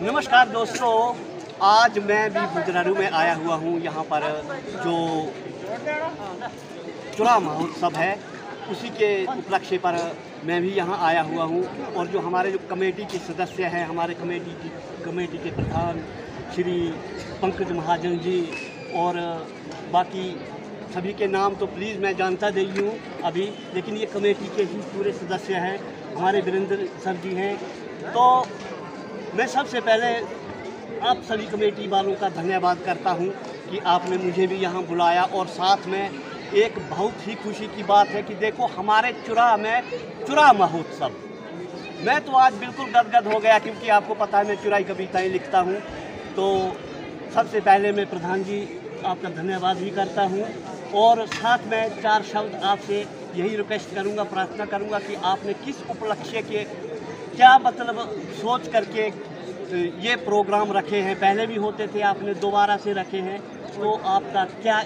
नमस्कार दोस्तों, आज मैं भी बुजरारू में आया हुआ हूँ। यहाँ पर जो चुरा महोत्सव है उसी के उपलक्ष्य पर मैं भी यहाँ आया हुआ हूँ। और जो हमारे जो कमेटी के सदस्य हैं, हमारे कमेटी के प्रधान श्री पंकज महाजन जी और बाकी सभी के नाम तो प्लीज़ मैं जानता नहीं हूँ अभी, लेकिन ये कमेटी के ही पूरे सदस्य हैं। हमारे वीरेंद्र सर जी हैं। तो मैं सबसे पहले आप सभी कमेटी वालों का धन्यवाद करता हूं कि आपने मुझे भी यहां बुलाया। और साथ में एक बहुत ही खुशी की बात है कि देखो हमारे चुरा में चुरा महोत्सव, मैं तो आज बिल्कुल गदगद हो गया, क्योंकि आपको पता है मैं चुराई कविताएं लिखता हूं। तो सबसे पहले मैं प्रधान जी आपका धन्यवाद भी करता हूं और साथ में 4 शब्द आपसे यही रिक्वेस्ट करूंगा, प्रार्थना करूंगा कि आपने किस उपलक्ष्य के क्या मतलब सोच करके ये प्रोग्राम रखे हैं। पहले भी होते थे, आपने दोबारा से रखे हैं, तो आपका क्या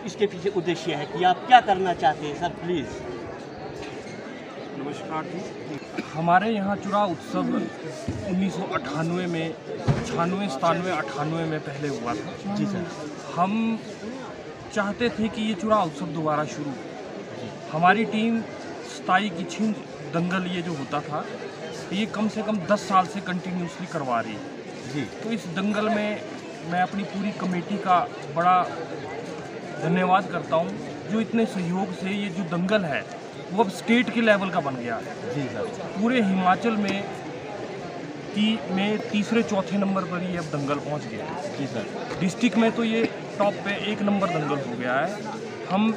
इसके पीछे उद्देश्य है कि आप क्या करना चाहते हैं सर, प्लीज़। नमस्कार जी। हमारे यहाँ चुरा उत्सव 1998 में 96, 97, 98 में पहले हुआ था जी सर। हम चाहते थे कि ये चुरा उत्सव दोबारा शुरू हो। हमारी टीम 27 की छिंज दंगल ये जो होता था ये कम से कम 10 साल से कंटिन्यूसली करवा रही है जी। तो इस दंगल में मैं अपनी पूरी कमेटी का बड़ा धन्यवाद करता हूँ, जो इतने सहयोग से ये जो दंगल है वो अब स्टेट के लेवल का बन गया है। जी सर। पूरे हिमाचल में तीसरे चौथे नंबर पर ये अब दंगल पहुँच गया है। जी सर। डिस्ट्रिक्ट में तो ये टॉप पे 1 नंबर दंगल हो गया है।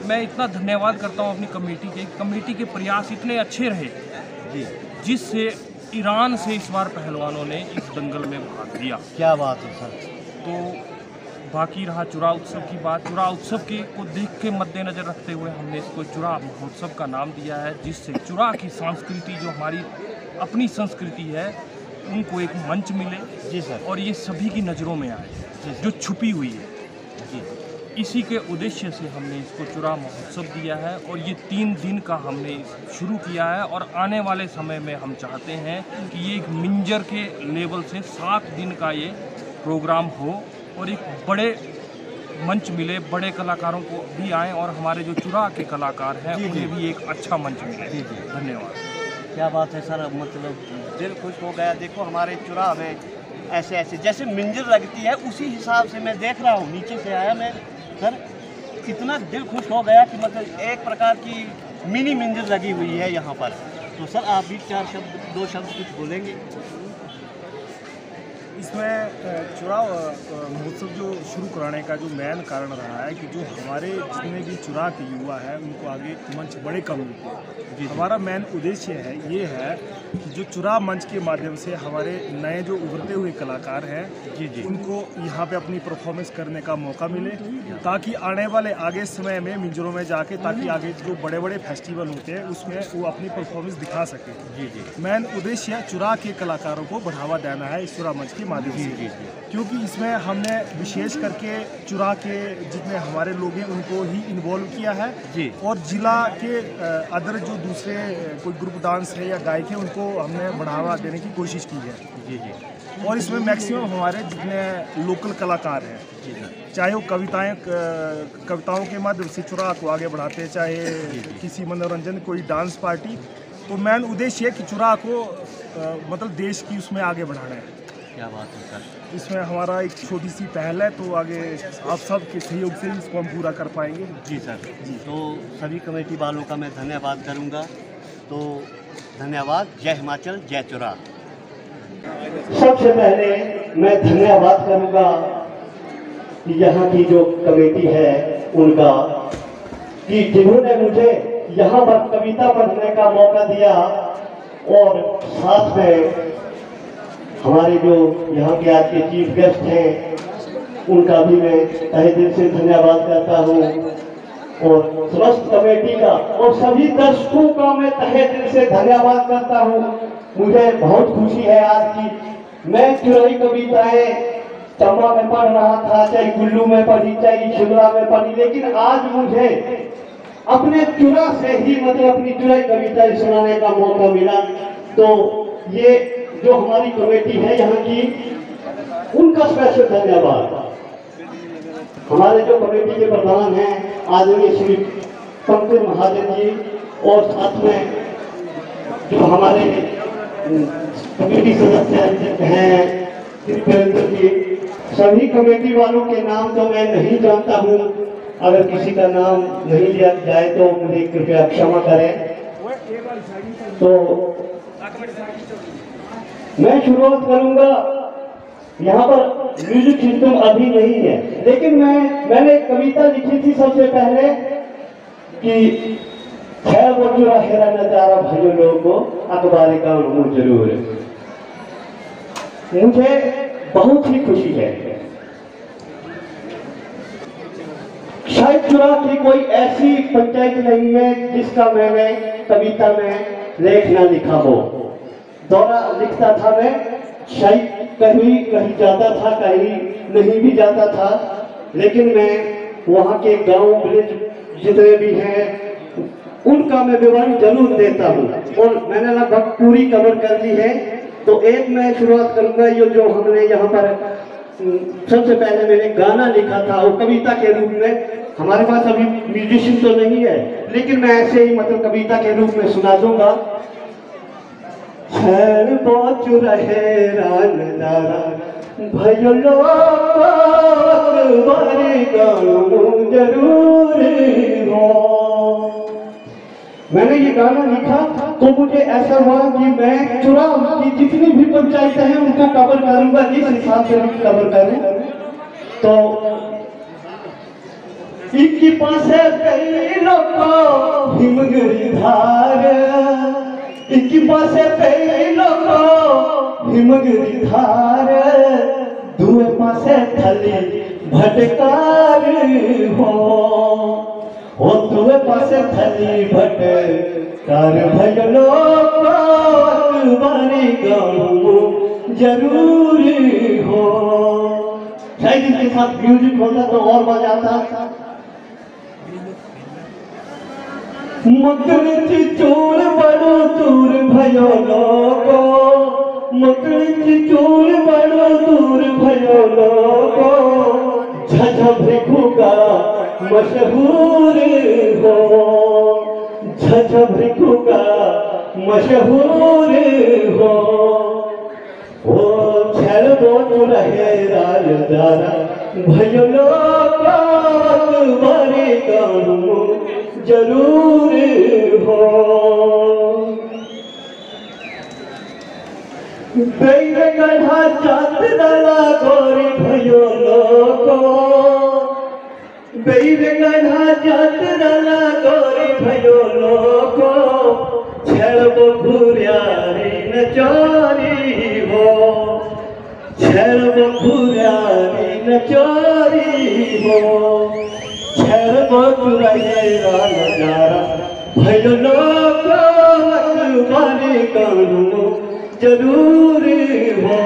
मैं इतना धन्यवाद करता हूँ अपनी कमेटी के प्रयास इतने अच्छे रहे जी, जिससे ईरान से इस बार पहलवानों ने इस दंगल में भाग लिया। क्या बात है सर। तो बाकी रहा चुरा उत्सव की बात। चुरा उत्सव को देख के मद्देनज़र रखते हुए हमने इसको चुरा महोत्सव का नाम दिया है, जिससे चुरा की संस्कृति जो हमारी अपनी संस्कृति है उनको एक मंच मिले। जी सर। और ये सभी की नज़रों में आए जो छुपी हुई है। जी। इसी के उद्देश्य से हमने इसको चुरा महोत्सव दिया है और ये 3 दिन का हमने शुरू किया है। और आने वाले समय में हम चाहते हैं कि ये एक मिंजर के लेवल से 7 दिन का ये प्रोग्राम हो और एक बड़े मंच मिले, बड़े कलाकारों को भी आए और हमारे जो चुरा के कलाकार हैं उन्हें भी एक अच्छा मंच मिले। जी जी। धन्यवाद। क्या बात है सर, मतलब दिल खुश हो गया। देखो हमारे चुरा में ऐसे जैसे मिंजर लगती है उसी हिसाब से मैं देख रहा हूँ, नीचे से आया मैं सर, इतना दिल खुश हो गया कि मतलब एक प्रकार की मिनी मिंजर लगी हुई है यहाँ पर। तो सर आप भी 2 शब्द कुछ बोलेंगे? इसमें चुरा महोत्सव जो शुरू कराने का जो मेन कारण रहा है कि जो हमारे जितने भी चुरा के युवा हैं उनको आगे मंच बड़े कम मिलते हैं। हमारा मेन उद्देश्य है ये है कि जो चुरा मंच के माध्यम से हमारे नए जो उभरते हुए कलाकार हैं जी उनको यहाँ पे अपनी परफॉर्मेंस करने का मौका मिले, ताकि आने वाले आगे समय में मिंजरों में जाके ताकि आगे जो बड़े बड़े फेस्टिवल होते हैं उसमें वो अपनी परफॉर्मेंस दिखा सके। जी जी। मेन उद्देश्य चुरा के कलाकारों को बढ़ावा देना है इस चुरा मंच के माध्यम से, क्योंकि इसमें हमने विशेष करके चुरा के जितने हमारे लोग हैं उनको ही इन्वॉल्व किया है जी। और जिला के अदर जो दूसरे कोई ग्रुप डांस है या गायक है उनको हमने बढ़ावा देने की कोशिश की है जी जी। और इसमें मैक्सिमम हमारे जितने लोकल कलाकार हैं जी, चाहे वो कविताओं के माध्यम से चुरा को आगे बढ़ाते हैं, चाहे किसी मनोरंजन कोई डांस पार्टी, तो मेन उद्देश्य है कि चुरा को मतलब देश की उसमें आगे बढ़ाना है। क्या बात है सर। इसमें हमारा एक छोटी सी पहल है, तो आगे आप सब के सहयोग से इसको हम पूरा कर पाएंगे। जी सर जी। तो सभी कमेटी वालों का मैं धन्यवाद करूंगा। तो धन्यवाद। जय हिमाचल, जय चुरा। सबसे पहले मैं धन्यवाद करूंगा कि यहाँ की जो कमेटी है उनका, कि जिन्होंने मुझे यहाँ पर कविता पढ़ने का मौका दिया। और साथ में हमारे जो यहाँ के आज के चीफ गेस्ट हैं उनका भी मैं तहे दिल से धन्यवाद करता हूँ। और समस्त कमेटी का और सभी दर्शकों का मैं तहे दिल से धन्यवाद करता हूँ। मुझे बहुत खुशी है आज की मैं चुराई कविताएं चंबा में पढ़ रहा था, चाहे कुल्लू में पढ़ी, चाहे शिमला में पढ़ी, लेकिन आज मुझे अपने चुरा से ही मतलब अपनी चुराई कविताएं सुनाने का मौका मिला। तो ये जो हमारी कमेटी है यहाँ की, उनका स्पेशल धन्यवाद। हमारे जो कमेटी के प्रधान हैं आदरणीय श्री पंकज महाजन जी, और साथ में जो हमारे कमेटी सदस्य हैं कृपेंद्र जी, सभी कमेटी वालों के नाम तो मैं नहीं जानता हूँ। अगर किसी का नाम नहीं लिया जाए तो मुझे कृपया क्षमा करें। तो मैं शुरुआत करूंगा। यहाँ पर म्यूजिक सिस्टम अभी नहीं है, लेकिन मैंने एक कविता लिखी थी सबसे पहले कि खैर वो चुरा हेरा नजारा भाइयों लोगों को अखबार का जरूर। मुझे बहुत ही खुशी है, शायद चुरा की कोई ऐसी पंचायत नहीं है जिसका मैंने कविता में लेख ना लिखा हो। दौरा लिखता था मैं, शायद कहीं जाता था, कहीं नहीं भी जाता था, लेकिन मैं वहाँ के गांव विलेज जितने भी हैं उनका मैं विवरण जरूर देता हूँ, और मैंने लगभग पूरी कवर कर ली है। तो एक मैं शुरुआत करूंगा, ये जो हमने यहाँ पर सबसे पहले मैंने गाना लिखा था वो कविता के रूप में। हमारे पास अभी म्यूजिशियन तो नहीं है, लेकिन मैं ऐसे ही मतलब कविता के रूप में सुना दूंगा। खैर बहुत रहे रानदारा भयो लोग बारे गानों जरूर हो। मैंने ये गाना लिखा तो मुझे ऐसा हुआ कि मैं चुरा की जितनी भी पंचायतें हैं उनको कवर करूंगा, जिस हिसाब से मैं कवर करूं। तो इनकी पास कई लोग हिमगिरी धार, इनकी पास कई लोग हिमगिरी धार, दुए पासे थली भटकार हो। ओ दुए पासे थली भटकार भयो लोग बारी गाँव जरूर हो। शायद इसके साथ म्यूजिक होता तो और मजा आता। मकड़ी चूल बड़ो दूर भयो लोगो, मकड़ी चूल बड़ो दूर भयो लोगो, झझभिखुगा मशहूर हो, झझभिखुगा मशहूर हो। ओ छल बोच रहे राजदारा भयो लोगो बारे गाँव जरूर हो। बैर गढ़ा जात डाला गोरी भयो लोगो, बैर गढ़ा जात डाला गोरी भयो लोगो, छेड़बो घुरियारी नचारी हो, छेड़बो घुरियारी नचारी हो। छेड़बो चुराएगा नजारा भयो लोग बारे गानों जरूर हो।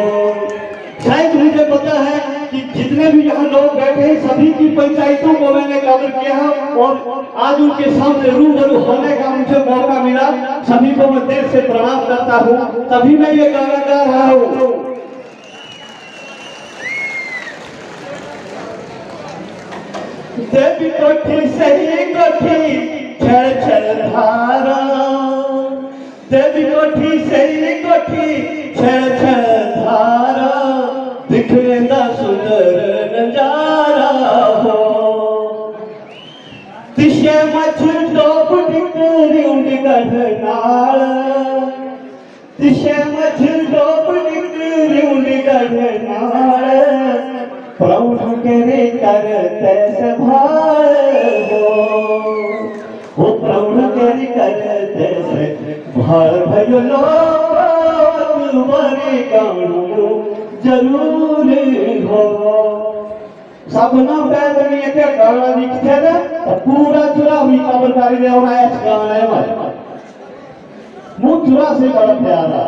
शायद मुझे पता है कि जितने भी यहाँ लोग बैठे हैं सभी की पंचायतों को मैंने कवर किया है, और आज उनके सामने रूबरू होने का मुझे मौका मिला। सभी को मैं दिल से प्रणाम करता हूँ, तभी मैं ये गाना गा रहा हूँ। देवी कोठी सही कोठी छल छल धारा, देवी कोठी सही कोठी छल छल धारा, दिखेंदा सुंदर नजारा हो। दिशे मछ डोप डिकरी उंड गढ़नाल, दिशे मछ डोप डिकरी उंड गढ़नाल, प्रौढ़ करे करते संभाल हो, प्रौढ़ करे करते संभाल भयो लोग बारे गाँव जरूर हो। सपना बैठ में एक गाना लिखते ना तो पूरा चुरा हुई कबर कर दे, और ऐसा गाना है हमारे मुँह चुरा से बड़ा प्यारा।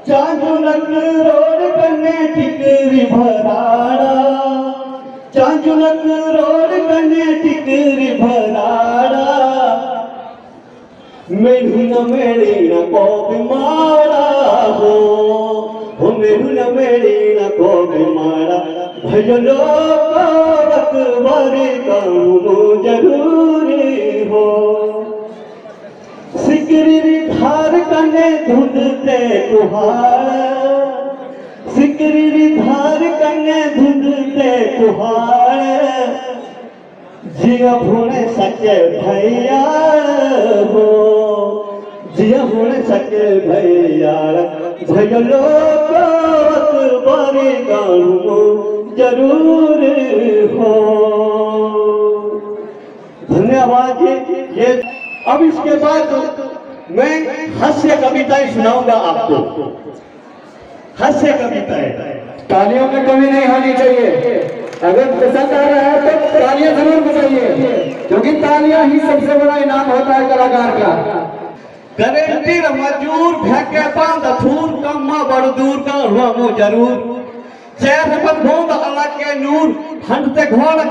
चांचुलक रोड कन्ने टिकरी भराड़ा, चांचुलक रोड कन्ने टिकरी भराड़ा, मेढ़ी न मेढ़ी न को बीमारा हो, मेरू न मेरी न को मारा भजलो बारी कहूँ जरूरी हो सिकरी धार कने धुंधते कुहार सिकरी धार कने धुंधते कुहार जिया भोने सके भैया हो जिया भोने सके भैया भजलो बारी कहूँ जरूर हो। धन्यवाद जी। ये अब इसके बाद मैं हास्य कविताएं सुनाऊंगा आपको। हास्य कविताएं तालियों में कमी नहीं होनी चाहिए। अगर पसंद आ रहा है तो तालियां जरूर बजाइए, क्योंकि तालियां ही सबसे बड़ा इनाम होता है कलाकार का। गारंटी मजूर भेके बांध थूर कम्मा बड़ दूर का हुआ जरूर चेहरे पर भोंद अलग के नूर हंडते घोड़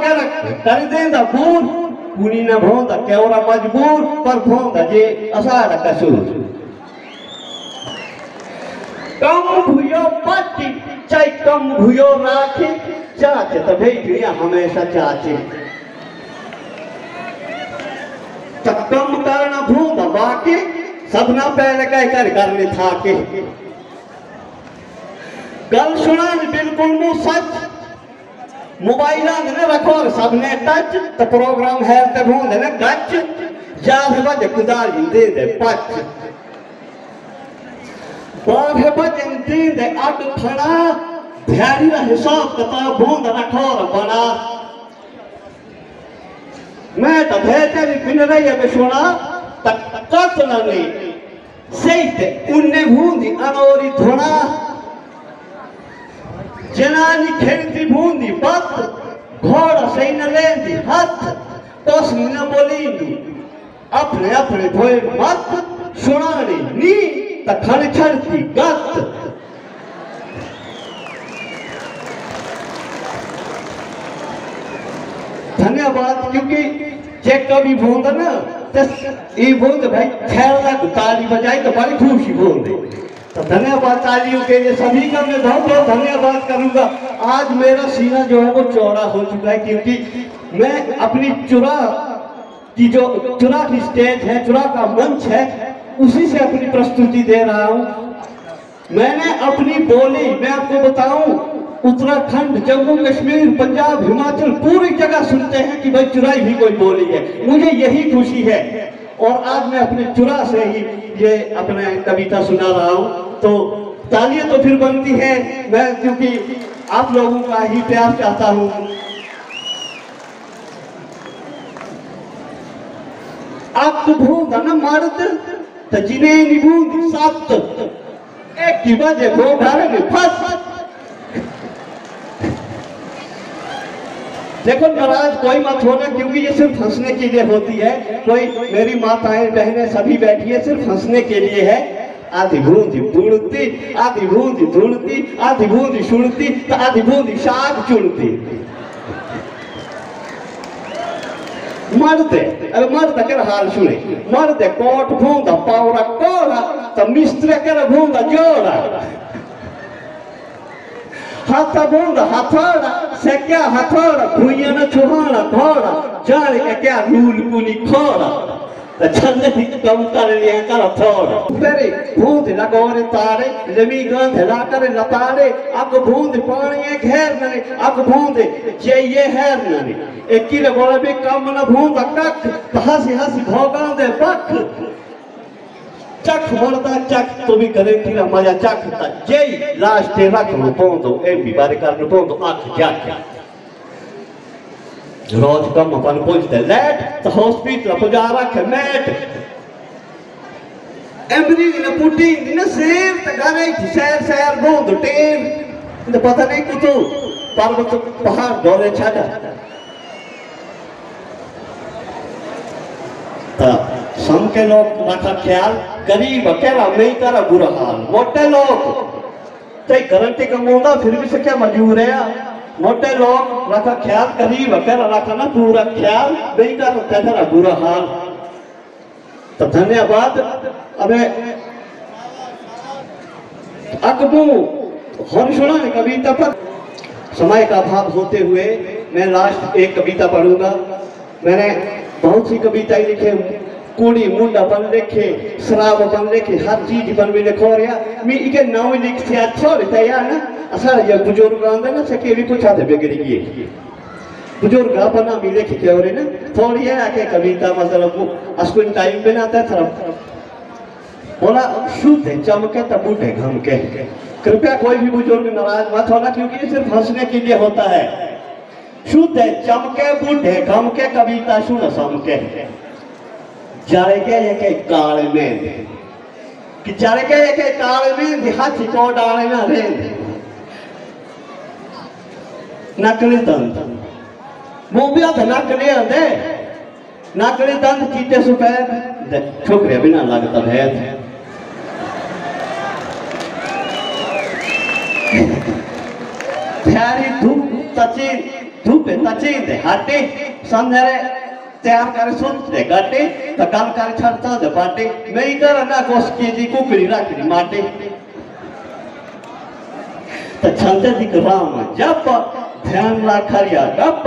कर देंदा बूर पुनी न भोंद केवरा मजबूर पर भोंद जे असार कसूर कम भुयो पाटी चाहे कम भुयो राखे चाचे तो भेजिया हमेशा चाचे कम करना भूंद बाकी सबना पहले कह करने था के कल सुना बिल्कुल मुँह सच मोबाइल ने रखो और सबने टच तो प्रोग्राम है ते भूंद ने गच जाहे बजे कुदाल दे दे पच बाहे बजे दे दे अट खड़ा ध्यान का हिसाब किताब भूंद रखो और बड़ा मैं तो भेजे भी पिन रही है सुना तक नहीं सही थे उन्ने भूंदी अनोरी धोना जनानी खेलती भूंदी बत घोड़ा सही न लेंदी हाथ तोस न बोली अपने अपने भोए मत सुनानी नी तखड़ छड़ती गत धन्यवाद। क्योंकि जे कभी भूंद ना ये भूंद भाई खेलना ताली बजाई तो बड़ी खुशी भूंद। तो धन्यवाद तालियों के लिए सभी का मैं बहुत बहुत धन्यवाद करूंगा। आज मेरा सीना जो है वो चौड़ा हो चुका है, क्योंकि मैं अपनी चुरा की स्टेज है, चुरा का मंच है, उसी से अपनी प्रस्तुति दे रहा हूं। मैंने अपनी बोली मैं आपको बताऊं उत्तराखंड जम्मू कश्मीर पंजाब हिमाचल पूरी जगह सुनते हैं कि भाई चुराई भी कोई बोली है, मुझे यही खुशी है। और आज मैं अपने चुरा से ही ये अपने कविता सुना रहा हूँ, तो तालियां तो फिर बनती है मैं, क्योंकि आप लोगों का ही प्यार चाहता हूँ। आप तो भूंद न मर्द तो जिन्हें निभूंद सत एक की वजह दो घर में फंस। देखो नाराज कोई मत होना, क्योंकि ये सिर्फ हंसने के लिए होती है। कोई मेरी माताएं बहनें सभी बैठी है, सिर्फ हंसने के लिए है। आधी बूंदी बुड़ती आधी बूंदी धुड़ती आधी बूंदी सुड़ती तो आधी बूंदी साग चुनती। मर्द अरे मर्द कर हाल सुने, मर्द कोट भूंदा पावरा कोड़ा तो मिस्त्र कर भूंदा जोड़ा हाथ बूंदा हथौड़ा से क्या हथौड़ा भुइया न छुहाना घोड़ा जाने के क्या रूल कुनी खोड़ा तो छंद ही कम कर लिया कर थोड़ा तेरे बूंद लगोरे तारे जमी गंध ला कर लतारे अब बूंद पानी घेर नने अब बूंद जे ये है नने एक किले बोले भी कम न बूंद कख हंसी हंसी भोगां दे बख चख मरदा चख तो भी करे कि मजा चखता जय लास्ट रख लो पोंदो एम भी बारे कर लो पोंदो आंख जाके रोज कम अपन पहुंचते लेट तो हॉस्पिटल पुजा रखे मैट एमरी ने पुटी ने सेर त गाने शहर शहर बोंदो टेर ने पता नहीं कुतो पर्वत पहाड़ डोले छाड़ा सम के लोग रखा ख्याल गरीब अकेला नहीं करा बुरा हाल मोटे लोग चाहे गारंटी कमाऊंगा फिर भी से क्या मजबूर है। मोटे लोग रखा ख्याल गरीब अकेला रखा ना पूरा ख्याल नहीं करा बुरा हाल। तो धन्यवाद। अबे अकबू और सुना है कविता पर। समय का अभाव होते हुए मैं लास्ट एक कविता पढ़ूंगा। मैंने बहुत सी कविताएं लिखे, कूड़ी मुंडा बन लिखे, शराब बन लिखे, हर चीज बन भी लिखो रहा मैं इके नाव लिख से अच्छा रहता है ना। असा ये बुजुर्ग आंदा ना सके भी कुछ आते बिगड़ गए बुजुर्ग अपना भी लिख के और ना थोड़ी है आके कविता मतलब अस्कुन टाइम पे ना आता था बोला शुद्ध चमके तब बूढ़े घम के। कृपया कोई भी बुजुर्ग नाराज मत होना क्योंकि ये सिर्फ हंसने के लिए होता है। शुद्ध चमके बूढ़े घम के कविता सुन समके जारे के एक काल में कि जारे के एक काल में हाथी को डाले ना रे नकली दंत मोबिया था नकली दंत चीते सुपैर छोकरे बिना लगता भेद प्यारी धूप तची दे हाटे संधरे तैयार करे सुनते गाटे तो काम करे छड़ता दे बाटे मैं इधर ना कोस की जी कुकड़ी रखनी माटे तो छंदे दिख राम जप ध्यान ला खरिया गप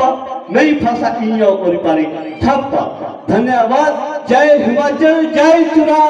मैं फंसा कियो कोरी पारी ठप्पा। धन्यवाद। जय हिमाचल, जय चुरा।